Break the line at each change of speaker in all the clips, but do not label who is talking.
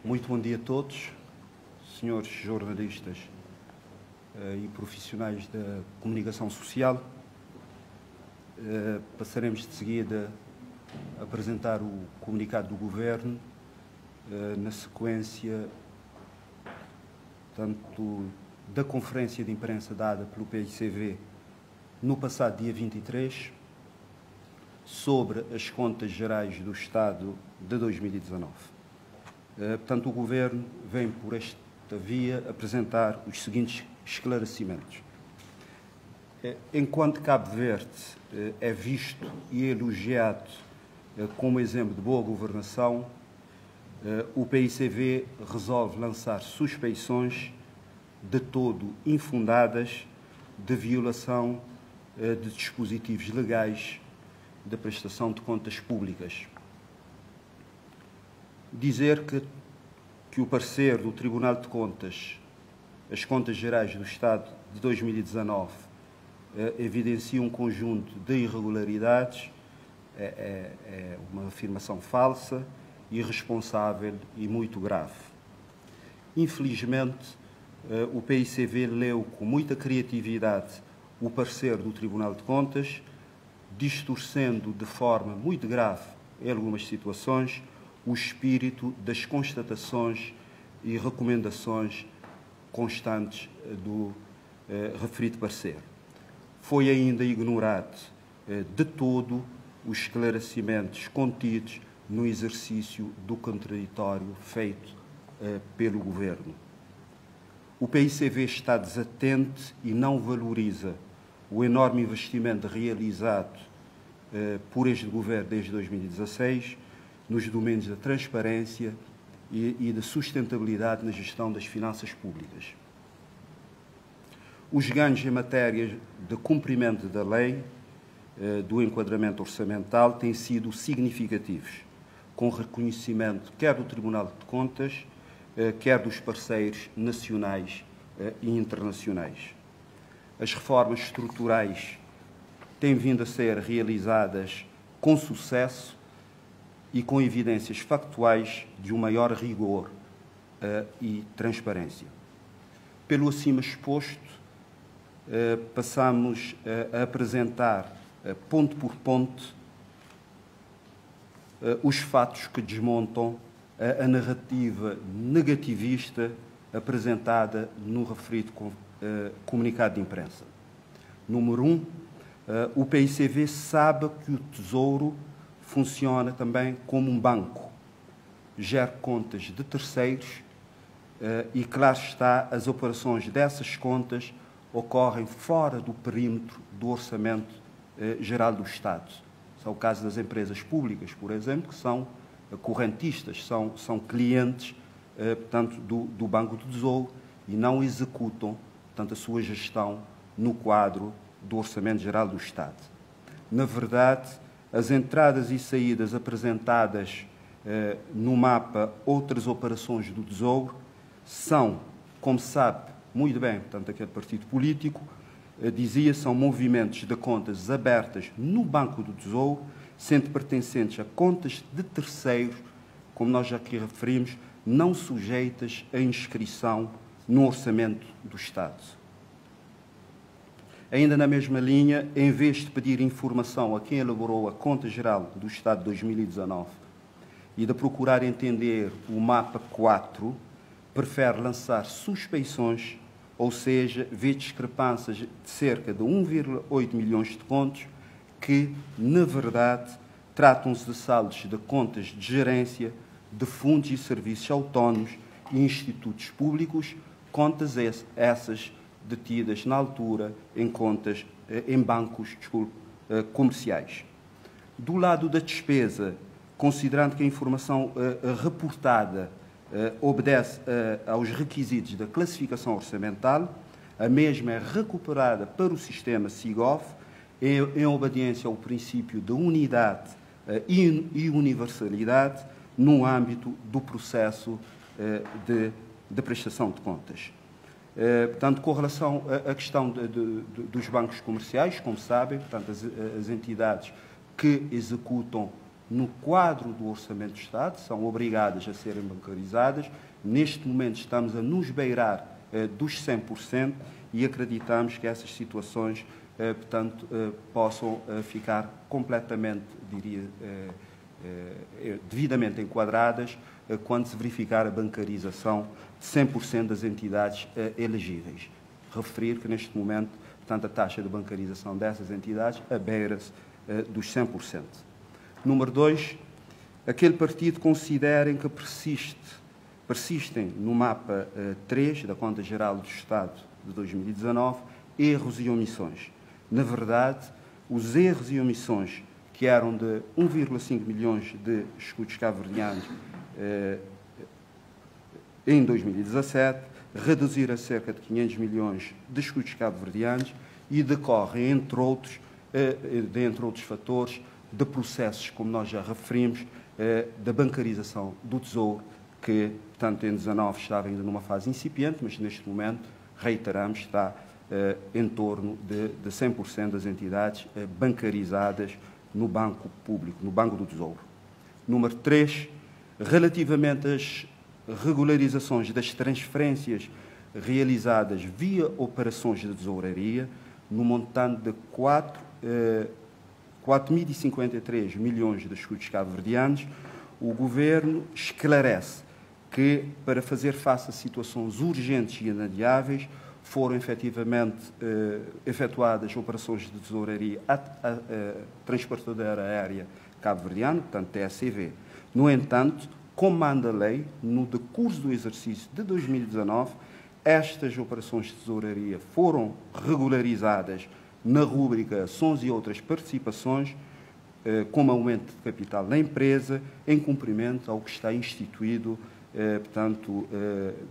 Muito bom dia a todos, senhores jornalistas e profissionais da comunicação social. Passaremos de seguida a apresentar o comunicado do Governo, na sequência, tanto da conferência de imprensa dada pelo PICV no passado dia 23, sobre as contas gerais do Estado de 2019. Portanto, o Governo vem por esta via apresentar os seguintes esclarecimentos. Enquanto Cabo Verde é visto e elogiado como exemplo de boa governação, o PICV resolve lançar suspeições de todo infundadas de violação de dispositivos legais da prestação de contas públicas. Dizer que o parecer do Tribunal de Contas, as Contas Gerais do Estado de 2019, evidencia um conjunto de irregularidades é uma afirmação falsa, irresponsável e muito grave. Infelizmente, o PICV leu com muita criatividade o parecer do Tribunal de Contas, distorcendo de forma muito grave, em algumas situações, o espírito das constatações e recomendações constantes do referido parecer. Foi ainda ignorado de todo os esclarecimentos contidos no exercício do contraditório feito pelo Governo. O PICV está desatento e não valoriza o enorme investimento realizado por este Governo desde 2016 nos domínios da transparência e da sustentabilidade na gestão das finanças públicas. Os ganhos em matéria de cumprimento da lei, do enquadramento orçamental, têm sido significativos, com reconhecimento quer do Tribunal de Contas, quer dos parceiros nacionais e internacionais. As reformas estruturais têm vindo a ser realizadas com sucesso e com evidências factuais de um maior rigor e transparência. Pelo acima exposto, passamos a apresentar, ponto por ponto, os fatos que desmontam a narrativa negativista apresentada no referido comunicado de imprensa. Número 1, o PICV sabe que o Tesouro funciona também como um banco, gera contas de terceiros e, claro está, as operações dessas contas ocorrem fora do perímetro do Orçamento Geral do Estado. É o caso das empresas públicas, por exemplo, que são correntistas, são clientes, portanto, do Banco do Tesouro e não executam, portanto, a sua gestão no quadro do Orçamento Geral do Estado. Na verdade, as entradas e saídas apresentadas no mapa Outras Operações do Tesouro são, como sabe muito bem, portanto, aquele partido político, são movimentos de contas abertas no Banco do Tesouro, sendo pertencentes a contas de terceiros, como nós já aqui referimos, não sujeitas a inscrição no Orçamento do Estado. Ainda na mesma linha, em vez de pedir informação a quem elaborou a Conta Geral do Estado de 2019 e de procurar entender o mapa 4, prefere lançar suspeições, ou seja, vê discrepâncias de cerca de 1,8 milhões de contos que, na verdade, tratam-se de saldos de contas de gerência de fundos e serviços autónomos e institutos públicos, contas essas detidas na altura em bancos comerciais. Do lado da despesa, considerando que a informação reportada obedece aos requisitos da classificação orçamental, a mesma é recuperada para o sistema SIGOF em obediência ao princípio de unidade e universalidade no âmbito do processo de prestação de contas. Portanto, com relação à questão dos bancos comerciais, como sabem, portanto, as entidades que executam no quadro do Orçamento do Estado, são obrigadas a serem bancarizadas. Neste momento estamos a nos beirar dos 100% e acreditamos que essas situações, portanto, possam ficar completamente, diria, devidamente enquadradas quando se verificar a bancarização de 100% das entidades elegíveis. Referir que, neste momento, portanto, a taxa de bancarização dessas entidades beira-se dos 100%. Número 2, aquele partido considerem que persistem no mapa 3 da Conta Geral do Estado de 2019 erros e omissões. Na verdade, os erros e omissões que eram de 1,5 milhões de escudos cabo-verdianos em 2017, reduziram a cerca de 500 milhões de escudos cabo-verdianos e decorrem, entre outros fatores, de processos, como nós já referimos, da bancarização do Tesouro, que, tanto em 19 estava ainda numa fase incipiente, mas neste momento, reiteramos, está em torno de 100% das entidades bancarizadas no Banco Público, no Banco do Tesouro. Número 3, relativamente às regularizações das transferências realizadas via operações de tesouraria, no montante de 4.053 milhões de escudos cabo-verdianos, o Governo esclarece que, para fazer face a situações urgentes e inadiáveis, foram efetivamente efetuadas operações de tesouraria à Transportadora Aérea Cabo-Verdiana, portanto TSCV. No entanto, como manda a lei, no decurso do exercício de 2019, estas operações de tesouraria foram regularizadas na rúbrica Ações e outras participações, como aumento de capital da empresa, em cumprimento ao que está instituído, portanto,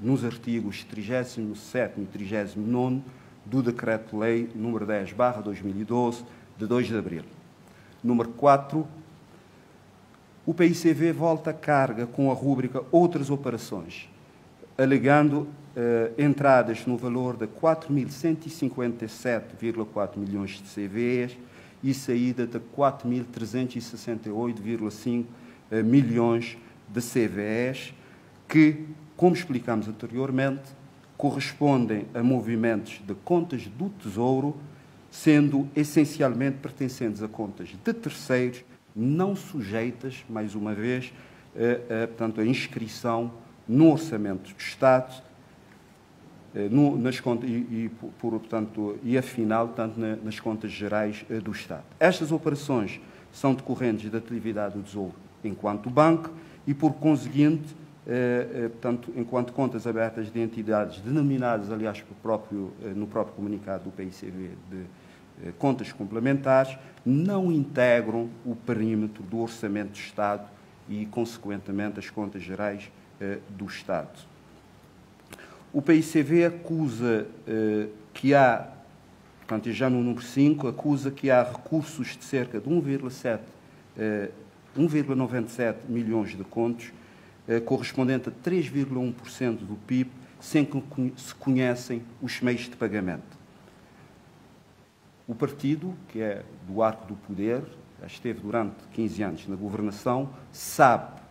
nos artigos 37º e 39º do Decreto-Lei nº 10/2012, de 2 de abril. Número 4, o PICV volta a carga com a rúbrica Outras Operações, alegando entradas no valor de 4.157,4 milhões de CVEs e saída de 4.368,5 milhões de CVEs, que, como explicamos anteriormente, correspondem a movimentos de contas do Tesouro, sendo essencialmente pertencentes a contas de terceiros, não sujeitas, mais uma vez, portanto, a inscrição no Orçamento do Estado, nas contas, e afinal, tanto nas contas gerais do Estado. Estas operações são decorrentes da atividade do Tesouro enquanto banco e, por conseguinte, portanto, enquanto contas abertas de entidades denominadas, aliás, no próprio comunicado do PICV de contas complementares, não integram o perímetro do Orçamento do Estado e, consequentemente, as contas gerais do Estado. O PICV acusa que há, portanto, já no número 5, acusa que há recursos de cerca de 1,97 milhões de contos, correspondente a 3,1% do PIB, sem que se conhecem os meios de pagamento. O partido, que é do arco do poder, esteve durante 15 anos na governação, sabe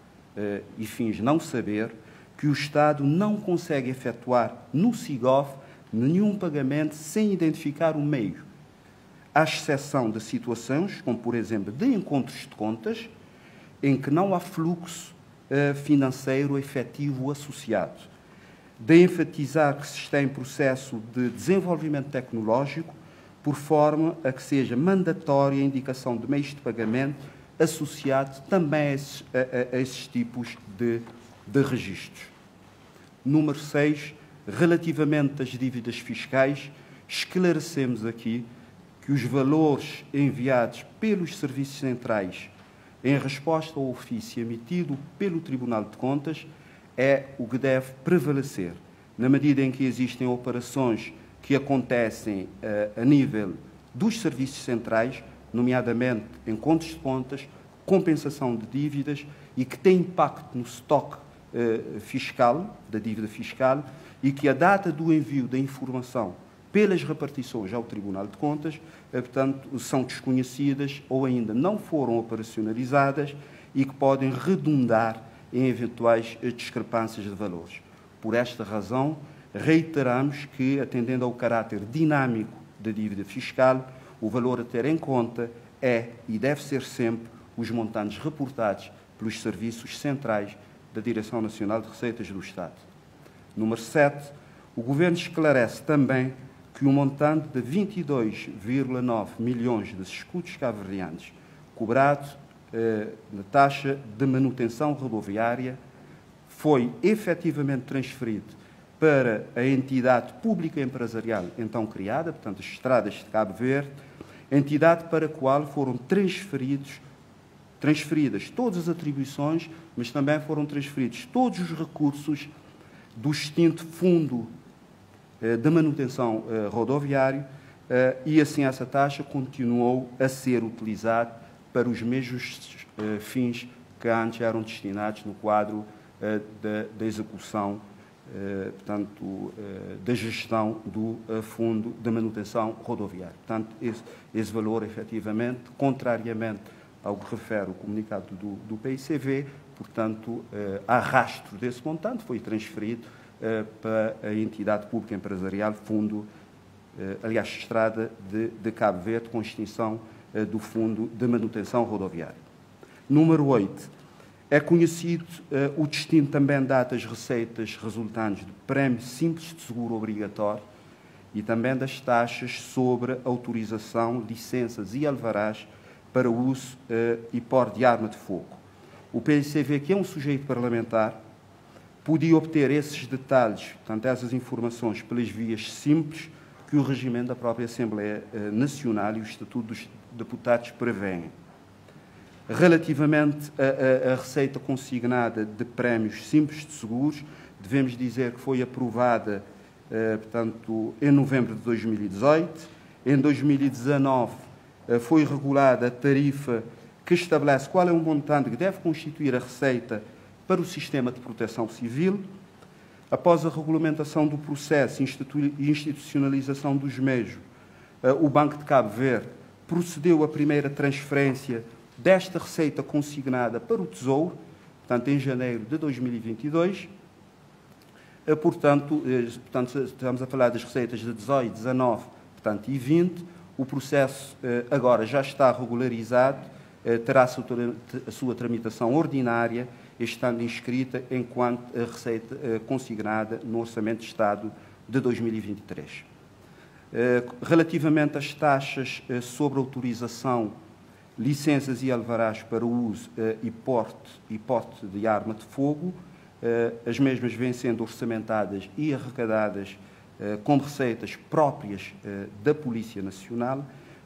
e finge não saber que o Estado não consegue efetuar no SIGOF nenhum pagamento sem identificar o meio, à exceção de situações, como por exemplo de encontros de contas, em que não há fluxo financeiro efetivo associado. De enfatizar que se está em processo de desenvolvimento tecnológico, por forma a que seja mandatória a indicação de meios de pagamento associados também a esses tipos de registros. Número 6, relativamente às dívidas fiscais, esclarecemos aqui que os valores enviados pelos serviços centrais em resposta ao ofício emitido pelo Tribunal de Contas é o que deve prevalecer, na medida em que existem operações que acontecem a nível dos serviços centrais, nomeadamente em contas de contas, compensação de dívidas e que têm impacto no estoque fiscal, da dívida fiscal, e que a data do envio da informação pelas repartições ao Tribunal de Contas, portanto, são desconhecidas ou ainda não foram operacionalizadas e que podem redundar em eventuais discrepâncias de valores. Por esta razão, reiteramos que, atendendo ao caráter dinâmico da dívida fiscal, o valor a ter em conta é e deve ser sempre os montantes reportados pelos serviços centrais da Direção Nacional de Receitas do Estado. Número 7. O Governo esclarece também que o montante de 22,9 milhões de escudos cabo-verdianos cobrado na taxa de manutenção rodoviária foi efetivamente transferido para a entidade pública empresarial então criada, portanto, as Estradas de Cabo Verde, entidade para a qual foram transferidas todas as atribuições, mas também foram transferidos todos os recursos do extinto Fundo de Manutenção Rodoviária e, assim, essa taxa continuou a ser utilizada para os mesmos fins que antes eram destinados no quadro da execução, portanto, da gestão do Fundo de Manutenção Rodoviária. Portanto, esse valor, efetivamente, contrariamente ao que refere o comunicado do PICV, portanto, a rastro desse montante, foi transferido para a entidade pública empresarial Fundo, aliás, Estrada de Cabo Verde, com extinção do Fundo de Manutenção Rodoviária. Número 8. É conhecido o destino também das receitas resultantes do prémio simples de seguro obrigatório e também das taxas sobre autorização, licenças e alvarás para uso e porte de arma de fogo. O PICV, que é um sujeito parlamentar, podia obter esses detalhes, portanto, essas informações, pelas vias simples que o regimento da própria Assembleia Nacional e o Estatuto dos Deputados prevêem. Relativamente à receita consignada de prémios simples de seguros, devemos dizer que foi aprovada, portanto, em novembro de 2018. Em 2019 foi regulada a tarifa que estabelece qual é o montante que deve constituir a receita para o sistema de proteção civil. Após a regulamentação do processo e institucionalização dos meios, o Banco de Cabo Verde procedeu à primeira transferência desta receita consignada para o Tesouro, portanto, em janeiro de 2022. Portanto, estamos a falar das receitas de 18, 19, portanto, e 20. O processo agora já está regularizado, terá a sua tramitação ordinária, estando inscrita enquanto a receita consignada no Orçamento de Estado de 2023. Relativamente às taxas sobre autorização, licenças e alvarás para o uso e porte de arma de fogo, as mesmas vêm sendo orçamentadas e arrecadadas como receitas próprias da Polícia Nacional,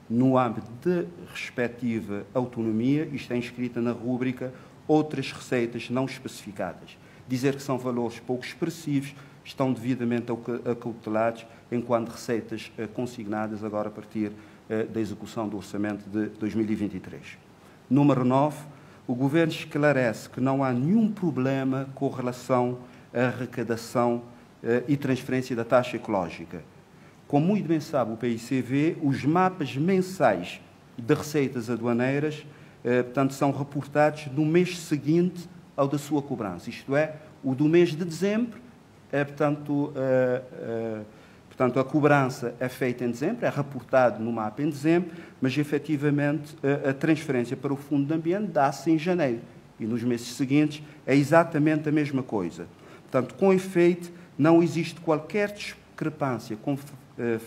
no âmbito de respectiva autonomia, e está inscrita na rúbrica outras receitas não especificadas. Dizer que são valores pouco expressivos, estão devidamente acautelados enquanto receitas consignadas agora a partir da execução do Orçamento de 2023. Número 9. O Governo esclarece que não há nenhum problema com relação à arrecadação e transferência da taxa ecológica. Como muito bem sabe o PICV, os mapas mensais de receitas aduaneiras portanto, são reportados no mês seguinte ao da sua cobrança, isto é, o do mês de dezembro, portanto, a cobrança é feita em dezembro, é reportado no mapa em dezembro, mas, efetivamente, a transferência para o Fundo de Ambiente dá-se em janeiro, e nos meses seguintes é exatamente a mesma coisa. Portanto, com efeito, não existe qualquer discrepância, como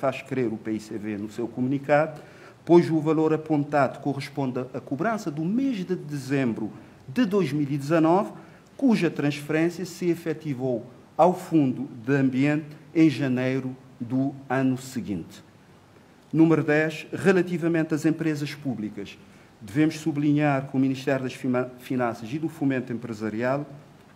faz crer o PICV no seu comunicado, pois o valor apontado corresponde à cobrança do mês de dezembro de 2019, cuja transferência se efetivou ao Fundo de Ambiente em janeiro do ano seguinte. Número 10. Relativamente às empresas públicas, devemos sublinhar que o Ministério das Finanças e do Fomento Empresarial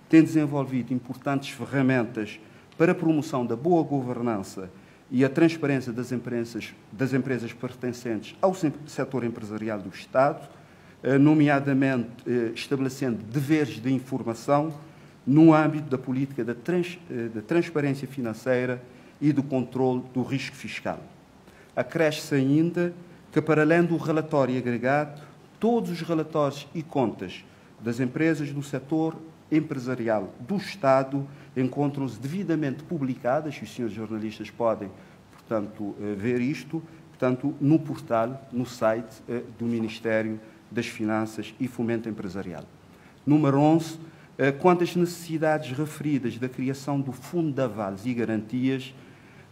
tem desenvolvido importantes ferramentas para a promoção da boa governança e a transparência das empresas pertencentes ao setor empresarial do Estado, nomeadamente estabelecendo deveres de informação no âmbito da política da transparência financeira e do controle do risco fiscal. Acresce ainda que, para além do relatório agregado, todos os relatórios e contas das empresas do setor empresarial do Estado encontram-se devidamente publicadas, e os senhores jornalistas podem, portanto, ver isto, portanto, no portal, no site do Ministério das Finanças e Fomento Empresarial. Número 11, quanto às necessidades referidas da criação do Fundo de Avales e Garantias,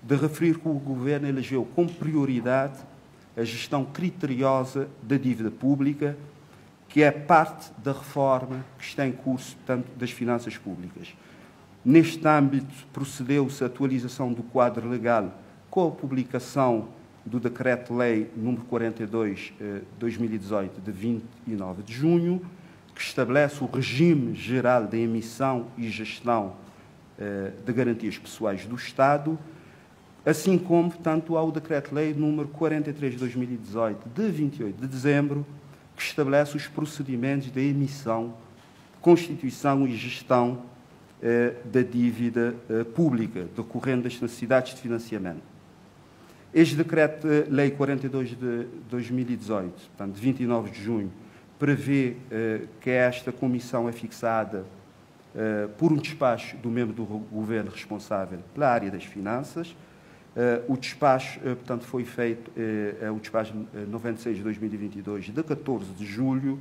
de referir que o Governo elegeu como prioridade a gestão criteriosa da dívida pública, que é parte da reforma que está em curso, portanto, das finanças públicas. Neste âmbito, procedeu-se à atualização do quadro legal com a publicação do Decreto-Lei nº 42/2018, de 29 de junho, que estabelece o regime geral da emissão e gestão de garantias pessoais do Estado, assim como, portanto, ao Decreto-Lei nº 43/2018, de 28 de dezembro, que estabelece os procedimentos de emissão, constituição e gestão da dívida pública, decorrendo das necessidades de financiamento. Este Decreto-Lei 42 de 2018, portanto, de 29 de junho, prevê que esta comissão é fixada por um despacho do membro do Governo responsável pela área das finanças. O despacho, portanto, foi feito, é o despacho 96 de 2022, de 14 de julho,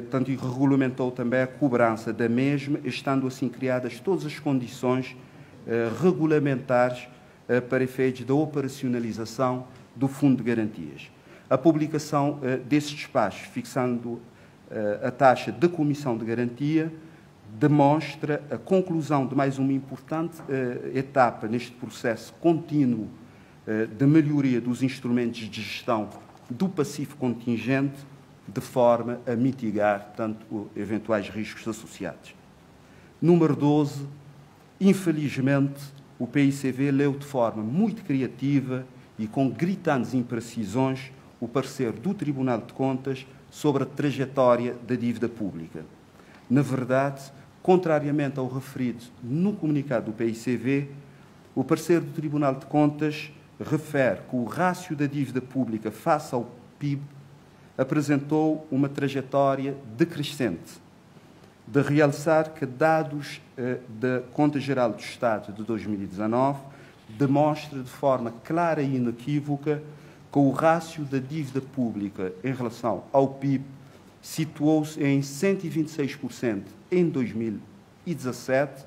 portanto, e regulamentou também a cobrança da mesma, estando assim criadas todas as condições regulamentares para efeitos da operacionalização do Fundo de Garantias. A publicação desse despacho, fixando a taxa de comissão de garantia, demonstra a conclusão de mais uma importante etapa neste processo contínuo de melhoria dos instrumentos de gestão do passivo contingente, de forma a mitigar, tanto, eventuais riscos associados. Número 12, infelizmente, o PICV leu de forma muito criativa e com gritantes imprecisões o parecer do Tribunal de Contas sobre a trajetória da dívida pública. Na verdade, contrariamente ao referido no comunicado do PICV, o parecer do Tribunal de Contas refere que o rácio da dívida pública face ao PIB apresentou uma trajetória decrescente, de realçar que dados da Conta Geral do Estado de 2019 demonstra de forma clara e inequívoca que o rácio da dívida pública em relação ao PIB situou-se em 126% em 2017,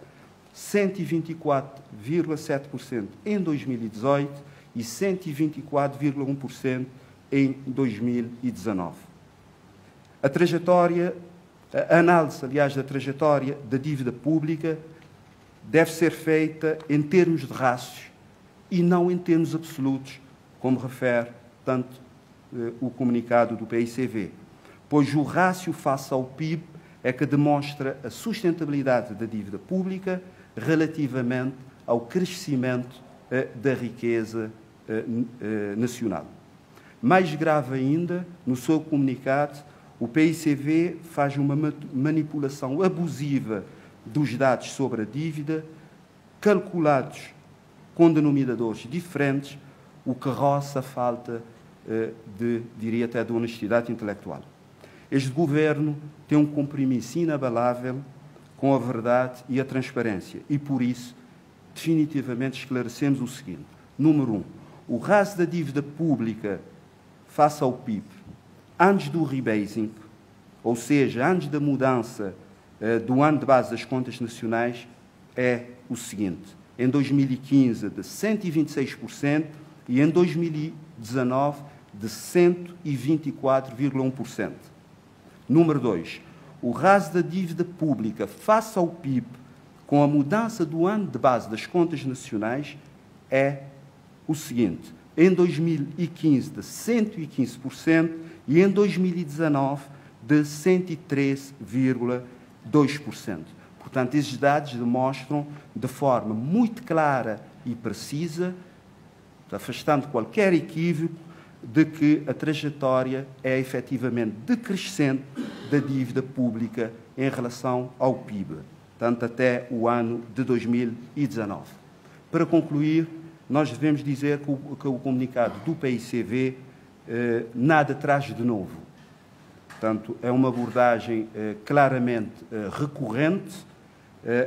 124,7% em 2018 e 124,1% em 2019. A análise, aliás, da trajetória da dívida pública deve ser feita em termos de rácios e não em termos absolutos, como refere tanto o comunicado do PICV, pois o rácio face ao PIB é que demonstra a sustentabilidade da dívida pública relativamente ao crescimento da riqueza nacional. Mais grave ainda, no seu comunicado, o PICV faz uma manipulação abusiva dos dados sobre a dívida, calculados com denominadores diferentes, o que roça a falta diria até, de honestidade intelectual. Este Governo tem um compromisso inabalável com a verdade e a transparência e, por isso, definitivamente esclarecemos o seguinte. Número 1. O rácio da dívida pública face ao PIB, antes do rebasing, ou seja, antes da mudança do ano de base das contas nacionais, é o seguinte. Em 2015, de 126% e em 2019, de 124,1%. Número 2. O rácio da dívida pública face ao PIB, com a mudança do ano de base das contas nacionais, é o seguinte. Em 2015, de 115% e em 2019, de 103,2%. Portanto, esses dados demonstram de forma muito clara e precisa, afastando qualquer equívoco, de que a trajetória é efetivamente decrescente da dívida pública em relação ao PIB, tanto até o ano de 2019. Para concluir, nós devemos dizer que o comunicado do PICV nada traz de novo. Portanto, é uma abordagem claramente recorrente,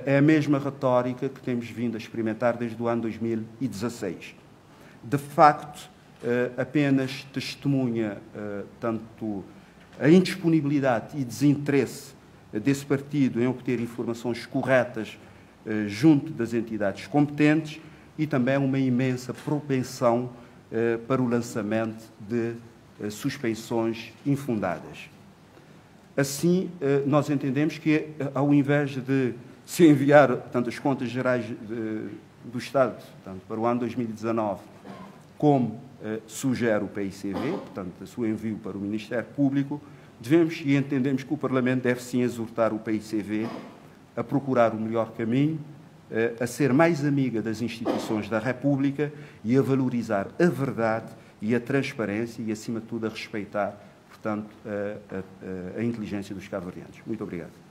é a mesma retórica que temos vindo a experimentar desde o ano 2016. De facto, apenas testemunha tanto a indisponibilidade e desinteresse desse partido em obter informações corretas junto das entidades competentes e também uma imensa propensão para o lançamento de suspeições infundadas. Assim, nós entendemos que, ao invés de se enviar tanto as contas gerais do Estado tanto para o ano 2019, como sugere o PICV, portanto, o seu envio para o Ministério Público, devemos e entendemos que o Parlamento deve sim exortar o PICV a procurar o melhor caminho, a ser mais amiga das instituições da República e a valorizar a verdade e a transparência e, acima de tudo, a respeitar, portanto, a inteligência dos cabo-verdianos. Muito obrigado.